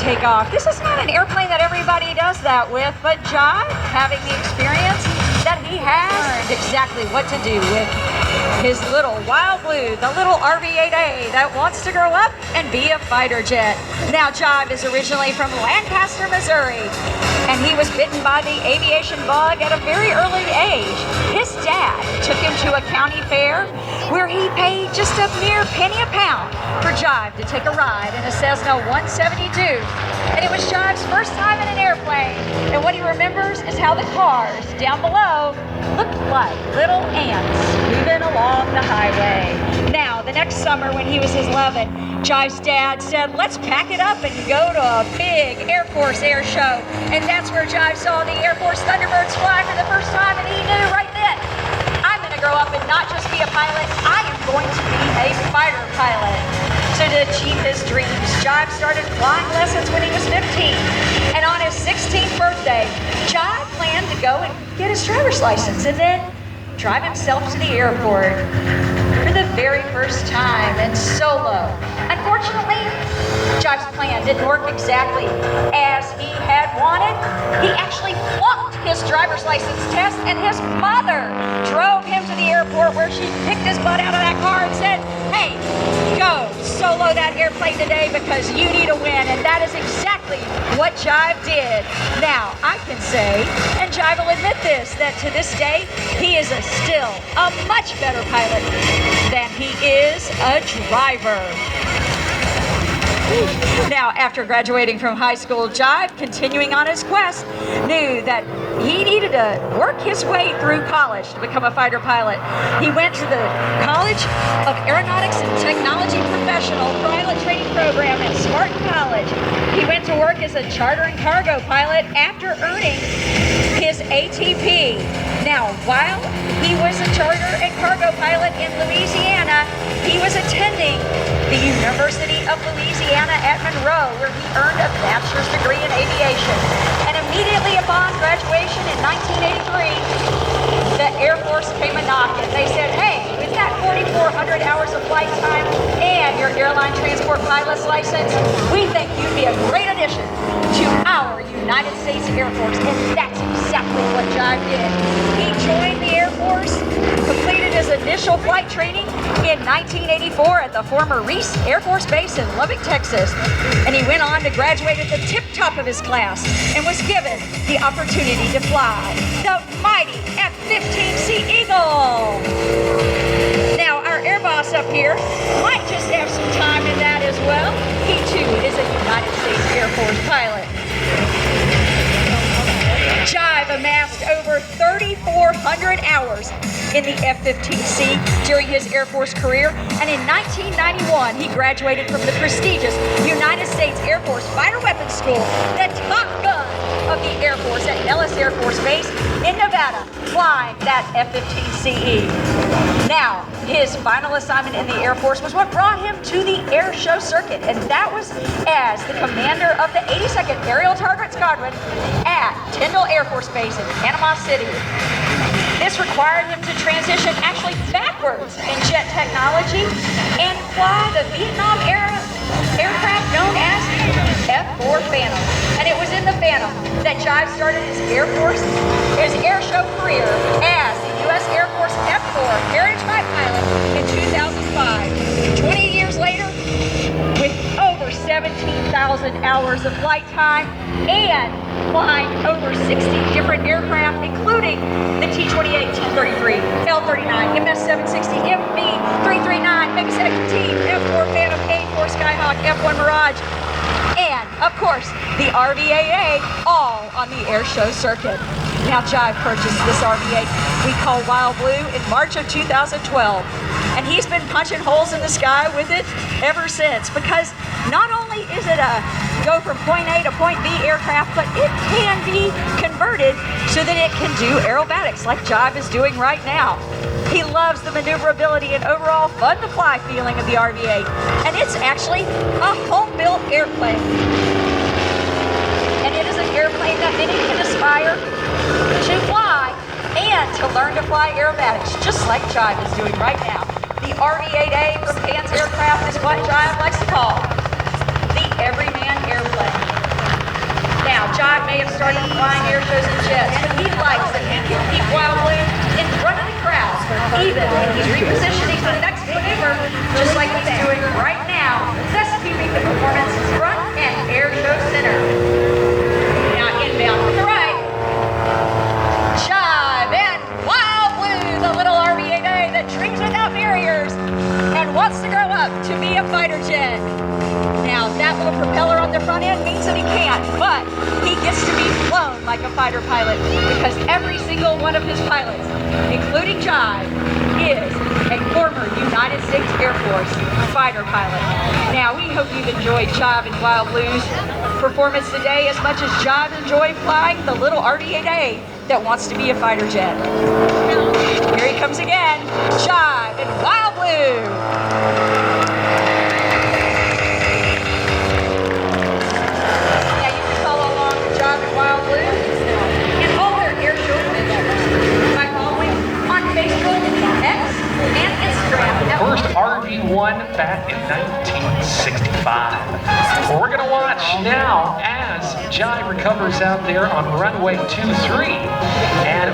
take off. This is not an airplane that everybody does that with, but Jive, having the experience that he has, learned exactly what to do with his little Wild Blue, the little RV-8A that wants to grow up and be a fighter jet. Now, Jive is originally from Lancaster, Missouri, and he was bitten by the aviation bug at a very early age. His dad took him to a county fair where he paid just a mere penny a pound for Jive to take a ride in a Cessna 172. And it was Jive's first time in an airplane. And what he remembers is how the cars down below looked like little ants moving along the highway. Now, the next summer when he was 11, Jive's dad said, let's pack it up and go to a big Air Force air show. And that's where Jive saw the Air Force Thunderbirds fly for the first time, and he knew right then, I'm going to grow up and not just be a pilot, I am going to be a fighter pilot. So to achieve his dreams, Jive started flying lessons when he was 15. And on his 16th birthday, Jive planned to go and get his driver's license and then drive himself to the airport for the very first time and solo. Unfortunately, Jive's plan didn't work exactly as he had wanted. He actually flunked his driver's license test, and his mother drove him to the airport where she picked his butt out of that car and said, hey, go solo that airplane today because you need a win. And that is exactly what Jive did. Now, I can say, and Jive will admit this, that to this day, he is still a much better pilot than he is a driver. Now, after graduating from high school, Jive, continuing on his quest, knew that he needed to work his way through college to become a fighter pilot. He went to the College of Aeronautics and Technology Professional Pilot Training Program at Spartan College. He went to work as a charter and cargo pilot after earning his ATP. Now, while he was a charter and cargo pilot in Louisiana, he was attending the University of Louisiana at Monroe, where he earned a bachelor's degree in aviation. And immediately upon graduation in 1983, the Air Force came a knocking. They said, hey, with that 4,400 hours of flight time and your airline transport pilot's license, we think you'd be a great addition to our United States Air Force. And that's exactly what Jive did. He joined the Air Force, completed his initial flight training in 1984 at the former Reese Air Force Base in Lubbock, Texas. And he went on to graduate at the tip top of his class and was given the opportunity to fly the mighty F-15C Eagle. Now, our air boss up here might just have some time in that as well. He too is a United States Air Force pilot. Jive amassed over 3,400 hours in the F-15C during his Air Force career, and in 1991 he graduated from the prestigious United States Air Force Fighter Weapons School, the top gun of the Air Force at Nellis Air Force Base in Nevada, flying that F-15CE. Now, his final assignment in the Air Force was what brought him to the air show circuit, and that was as the commander of the 82nd Aerial Target Squadron at Tyndall Air Force Base in Panama City. This required him to transition actually backwards in jet technology and fly the Vietnam era aircraft known as F-4 Phantom. And it was in the Phantom that Jive started his air show career as the U.S. Air Force F-4 Heritage Fight Pilot in 2005. 20 years later, with over 17,000 hours of flight time and flying over 60 different aircraft, including the T-28, T-33, L-39, MS-760, MB-339, Mega Second Team, F-4 Phantom, A-4 Skyhawk, F-1 Mirage, and, of course, the RV-8A, all on the air show circuit. Now, Jive purchased this RV-8 we call Wild Blue in March of 2012. And he's been punching holes in the sky with it ever since, because not only is it a go from point A to point B aircraft, but it can be converted so that it can do aerobatics like Jive is doing right now. He loves the maneuverability and overall fun to fly feeling of the RV-8. And it's actually a home-built airplane. And it is an airplane that many can aspire to fly and to learn to fly aerobatics, just like Jive is doing right now. The RV-8A from Pan's Aircraft is what Jive likes to call the everyman airplane. started flying air shows and jets, but he likes that he can keep Wild Blue in front of the crowd, even when he's repositioning for the next maneuver, just like he's doing right now, thus keeping the performance front and air show center. Now inbound from the right, Jive and Wild Blue, the little RV-8A that dreams without barriers and wants to grow up to be a fighter jet. Now, that little propeller on the front end means that he can't, but he gets to be flown like a fighter pilot because every single one of his pilots, including Jive, is a former United States Air Force fighter pilot. Now, we hope you've enjoyed Jive and Wild Blue's performance today as much as Jive enjoyed flying the little RV-8A that wants to be a fighter jet. Here he comes again, Jive and Wild Blue. Wild Blue and all their air show adventures by following on Facebook, X, and Instagram. The first RV-1 back in 1965. We're going to watch now as Jive recovers out there on runway 23. And